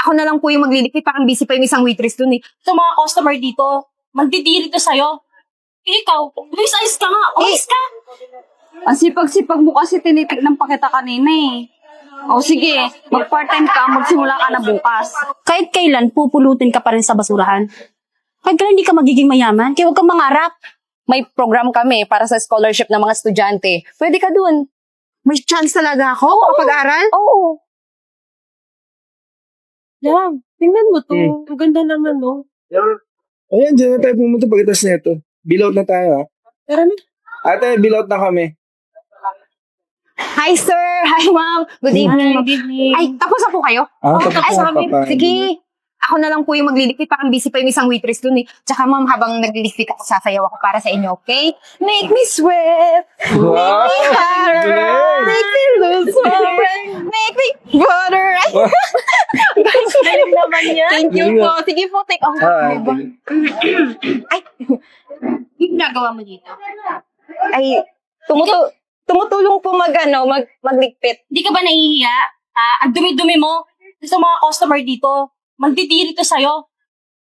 Ako na lang po yung magliligpit, parang busy pa yung isang waitress dun eh. Sa mga customer dito, magdidiri to sa'yo. Ikaw, please ayos ka nga. Ayos ka. Ang sipag-sipag mo kasi tinitignan pa kita kanina eh. O sige, mag-part-time ka, magsimula ka na bukas. Kahit kailan, pupulutin ka pa rin sa basurahan. Kahit kailan hindi ka magiging mayaman, kaya huwag kang mangarap. May program kami para sa scholarship ng mga estudyante. Pwede ka dun. May chance talaga ako makapag-aral? Oo. Yan, tingnan mo to. Ang ganda naman, no? Ayan, dyan na tayo pumunta pagkatas na ito. Bill out na tayo, ha? Tara na. Ate, bill out na kami. Hi, sir! Hi, ma'am! Good evening. Good evening. Ay, tapos na po kayo? Tapos Ay, na, sabi, Papa. sige. Ako na lang po yung magliligpit, parang busy pa yung isang waitress dun eh. Tsaka ma'am, habang nagliligpit ako, sasayaw ako para sa inyo, okay? Make me sweat! Wow! Make me hotter! Galing! Make me lose my breath! Make me butter! Galing naman yan. Thank you po. Sige po, take off. Diba? Ay, Yung ginagawa mo dito. ay, tumutulong po magligpit. Hindi ka ba nahihiya? Ang dumi-dumi mo. Sa mga customer dito, magdidiri to sa'yo.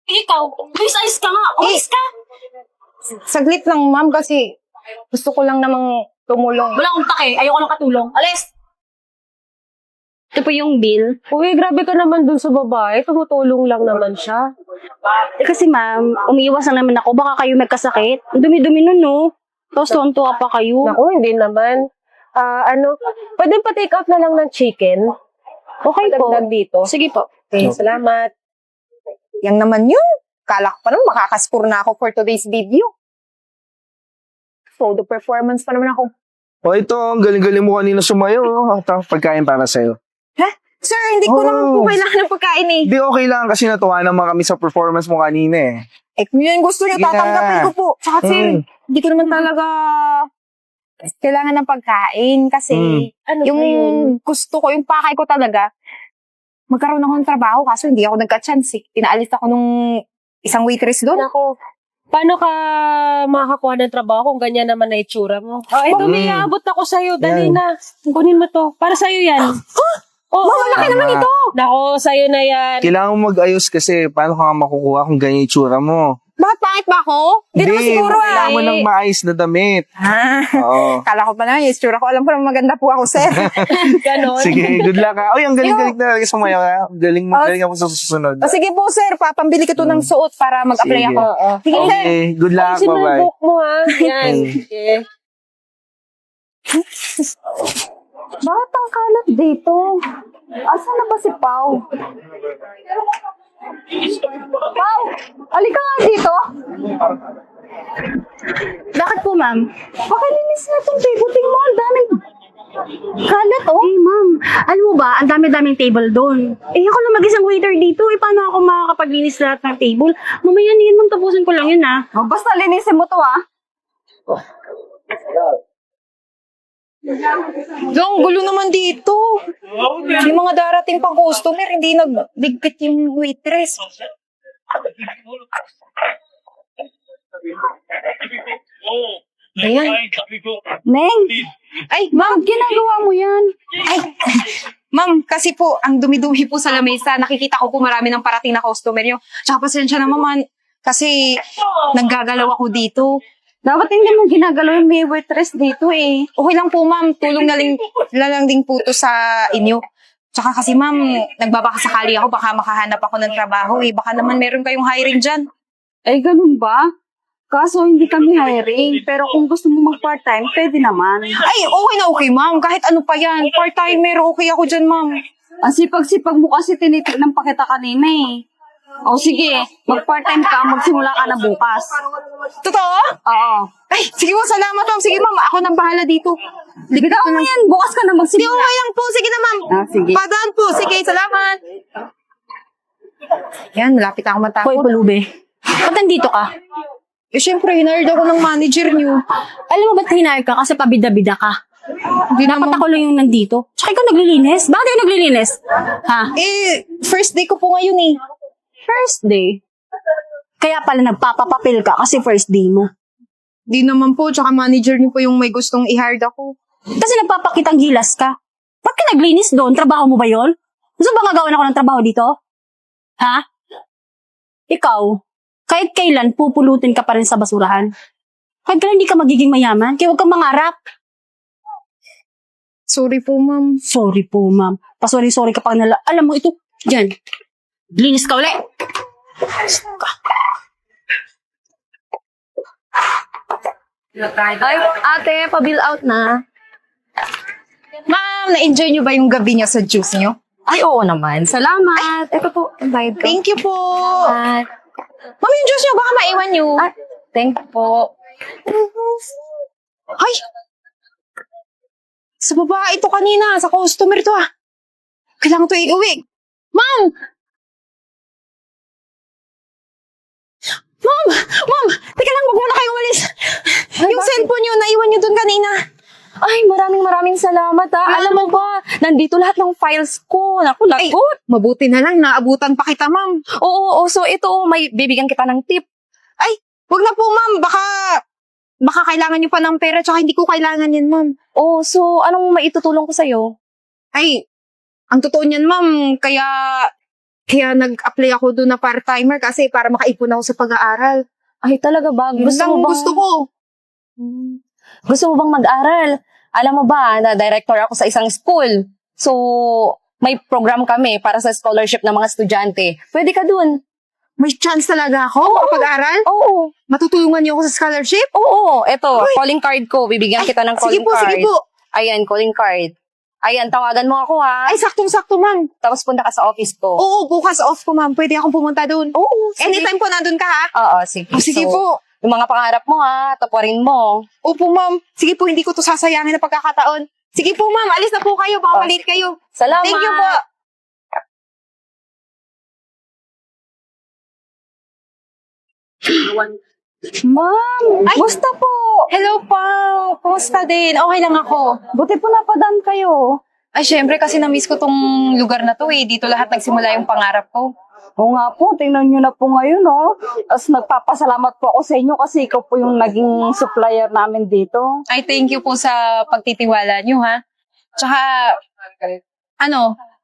Ikaw, please ayos ka nga. Ayos ka. Saglit lang, ma'am, kasi gusto ko lang namang tumulong. Wala akong pake. Ayoko lang katulong. Alis! Ito po yung bill. Uy, grabe ka naman dun sa babae. Tumutulong lang naman siya. Kasi ma'am, umiiwas na naman ako. Baka kayo magkasakit. Ang dumi-dumi nun, no? Tapos tuwan-tuwa pa kayo. Naku, hindi naman. Pwede pa take out na lang ng chicken. Okay po. Dagdag dito. Sige po. Okay, salamat. Yang naman yun. Kala ko pa naman makakascore na ako for today's video. Photo performance pa naman ako. O ito, ang galing-galing mo kanina sumayo. Ito, pagkain para sa'yo. Sir, hindi ko naman po kailangan ng pagkain eh. Di okay lang kasi natuwa naman kami sa performance mo kanina eh. Eh, kung yun gusto niyo, Sige na. tatanggapin ko po. Tsaka sir, hindi ko naman talaga kailangan ng pagkain kasi Ano yung ba yun? gusto ko, yung pakay ko talaga, magkaroon ako ng trabaho kaso hindi ako nagka-chance eh. Pinaalis ako nung isang waitress doon. Naku, paano ka makakakuha ng trabaho kung ganyan naman na itsura mo? Oh, ito, may aabot ako sa'yo. Dali Yan. na. Kunin mo to. Para sa'yo yan. Oh, Malaki naman ito! Nako, sa'yo na yan. Kailangan mo mag-ayos kasi paano ka nga makukuha kung ganyan yung itsura mo. Bakit pangit ba ako? Hindi naman siguro kailangan mo ng maayos na damit. Oo. Kala ko pa naman, yung itsura ko, alam ko naman maganda po ako, sir. Ganon. Sige, good luck ha. Uy, ang galing-galing na talaga sumayaw ha. Galing mo, galing ako sa susunod. O sige po, sir, papambili ko to ng suot para mag-apply Sige. ako. Sige, sir. Okay, good luck. Ayusin mo yung Bye-bye. book mo, ha? Yan. Sige. Bakit ang kalat dito? Asan na ba si Pau? Pau! Alika nga dito! Bakit po, ma'am? Pakilinis na itong table. Tingnan mo, ang daming kalat, oh. Eh, ma'am, alam mo ba, ang dami-daming table doon. Eh, ako lang mag-isang waiter dito. Eh, paano ako makakapaglinis lahat ng table? Mamaya niyan, ma'am, tapusin ko lang yun, ha? Oh, basta linisin mo to, ah. Ang gulo naman dito. Yung mga darating pang customer, hindi nagligpit yung waitress. Ayan. Neng, Ay, ma'am, ginagawa mo yan. ay. Ma'am, kasi po, ang dumi-dumi po sa lamesa. Nakikita ko po marami ng parating na customer nyo. Tsaka pasensya naman, man. Kasi, naggagalaw ako dito. Dapat hindi mo ginagalaw yung may waitress dito, eh. Okay lang po, ma'am. Tulong na lang din po to sa inyo. Tsaka kasi, ma'am, nagbabakasakali ako. Baka makahanap ako ng trabaho, eh. Baka naman meron kayong hiring dyan. Ay, ganun ba? Kaso hindi kami hiring. Pero kung gusto mo mag-part-time, pwede naman. Ay, okay na okay, ma'am. Kahit ano pa yan. Part-timer, okay ako dyan, ma'am. Ang sipag-sipag mo kasi tinitignan pa kita kanina, eh. O sige, mag-part-time ka, magsimula ka na bukas. Totoo? Oo. Ay, sige po, salamat, ma'am. Sige, ma'am. Ako nang bahala dito. Bitawan mo yan, bukas ka na Sige, magsimula. okay lang po. Sige na, ma'am. Sige. Padaan po. Sige, salamat. Yan, malapit ako matapos. Hoy, Palube. Ba't nandito ka? Eh, syempre, hinarid ako ng manager niyo. Alam mo ba't hinayag ka? Kasi pabida-bida ka. Hindi Dapat naman. ako lang yung nandito. Tsaka ikaw naglilinis. Bakit ikaw naglilinis? Ha? Eh, first day ko po ngayon eh. First day. Kaya pala nagpapapapil ka kasi first day mo. Di naman po, tsaka manager niyo po yung may gustong i-hire ako. Kasi nagpapakitang gilas ka. Ba't ka naglinis doon? Trabaho mo ba yon? Gusto ba gagawin ako ng trabaho dito? Ha? Ikaw, kahit kailan pupulutin ka pa rin sa basurahan. Kahit kailan hindi ka magiging mayaman, kaya huwag kang mangarap. Sorry po, ma'am. Sorry po, ma'am. Pasori-sorry ka pa nila. Alam mo ito, dyan. Linis ka ulit. Ay, ate, pa-bill out na. Ma'am, na-enjoy niyo ba yung gabi niyo sa juice niyo? Ay, oo naman. Salamat. Ito po, ang bayad ko. Thank you po. Salamat. Ma'am, yung juice niyo, baka maiwan niyo. Ah, thank you po. Ay! Sa babae ito kanina, sa customer to ah. Kailangan to iuwi. Ma'am! Ma'am! Ma'am! Teka lang, wag muna kayo umalis. Yung cellphone niyo, naiwan niyo dun kanina. Ay, maraming salamat ha. Alam mo ba, nandito lahat ng files ko. Naku, lagot. Mabuti na lang, naabutan pa kita, ma'am. Oo, so ito, may bibigyan kita ng tip. Ay, wag na po, ma'am. Baka kailangan niyo pa ng pera, tsaka hindi ko kailangan yan, ma'am. Oh, so anong maitutulong ko sa'yo? Ay, ang totoo niyan, ma'am, kaya nag-apply ako doon na part-timer kasi para makaipon ako sa pag-aaral. Ay, talaga ba? Yun lang gusto ko. Gusto mo bang mag-aral? Alam mo ba, na director ako sa isang school. So, may program kami para sa scholarship ng mga estudyante. Pwede ka dun. May chance talaga ako makapag-aral? Oo. Matutulungan niyo ako sa scholarship? Oo, eto, calling card ko. Bibigyan kita ng calling card. Sige po. Ayan, calling card. Ayan, tawagan mo ako ha. Ay, saktong-sakto, ma'am. Tapos punta ka sa office ko. Oo, bukas off ko, ma'am. Pwede akong pumunta doon. Oo, sige. Anytime po nandun ka, ha? Oo, sige. Sige So, po. yung mga pangarap mo ha, tapurin mo. Opo, ma'am. Sige po, hindi ko to sasayangin na pagkakataon. Sige po, ma'am. Alis na po kayo. Baka malate kayo. Salamat. Thank you po. Ma'am, Ay! musta po? Hello, Pao. Kumusta din? Okay lang ako. Buti po napadaan kayo. Ay, syempre kasi na-miss ko tong lugar na to eh. Dito lahat nagsimula yung pangarap ko. Oo nga po, tingnan nyo na po ngayon, no? Tapos nagpapasalamat po ako sa inyo kasi ikaw po yung naging supplier namin dito. Ay, thank you po sa pagtitiwala nyo, ha? Tsaka,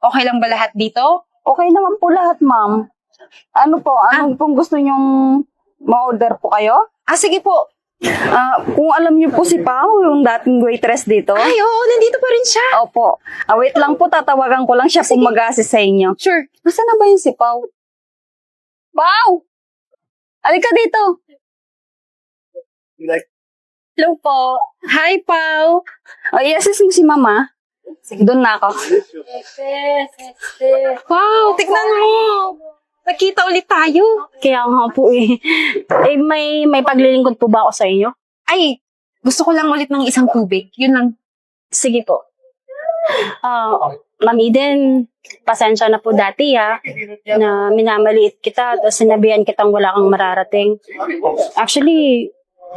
okay lang ba lahat dito? Okay naman po lahat, ma'am. Ano po, anong pong gusto nyong ma-order po kayo? Ah, sige po. Kung alam niyo po si Pao, yung dating waitress dito. Ay, oo, nandito pa rin siya. Opo. Wait lang po, tatawagan ko lang siya kung mag-assist sa inyo. Sure. Nasaan na ba yung si Pao? Pao! Halika dito. Hello po. Hi, Pao. I-assist mo si Mama. Sige, doon na ako. Wow, tignan mo. Nakita ulit tayo. Kaya nga po eh. May paglilingkod po ba ako sa inyo? Ay, gusto ko lang ulit ng isang tubig. Yun lang. Sige po. Ma'am Eden, pasensya na po dati na minamaliit kita tapos sinabihan kitang wala kang mararating. Actually,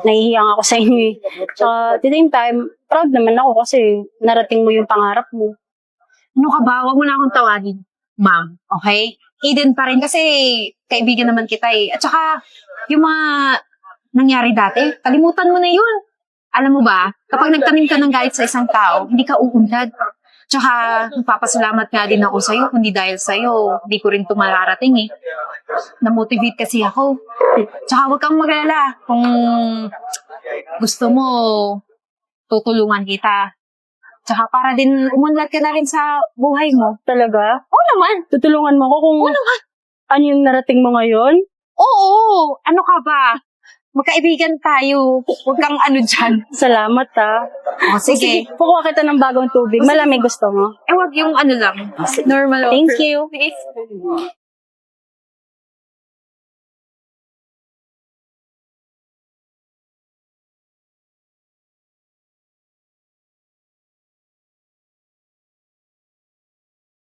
nahihiya ako sa inyo eh. Tsaka, at the same time, proud naman ako kasi narating mo yung pangarap mo. Ano ka ba? Huwag mo na akong tawagin. Ma'am, okay? Eden pa rin kasi kaibigan naman kita eh. At saka, yung mga nangyari dati, kalimutan mo na yun. Alam mo ba, kapag nagtanim ka ng galit sa isang tao, hindi ka uunlad. Tsaka, magpapasalamat nga din ako sa'yo, kundi dahil sa'yo, hindi ko rin ito mararating eh. Na-motivate kasi ako. Tsaka huwag kang magalala. Kung gusto mo, tutulungan kita. Tsaka para din umunlad ka na rin sa buhay mo. Talaga? Oo naman. Tutulungan mo ako kung ano yung narating mo ngayon? Oo. Ano ka ba? Magkaibigan tayo. Huwag kang dyan. Salamat O, sige. Kukuha kita ng bagong tubig. Malamig gusto mo? Wag yung lang. Normal water. Thank you. Sige.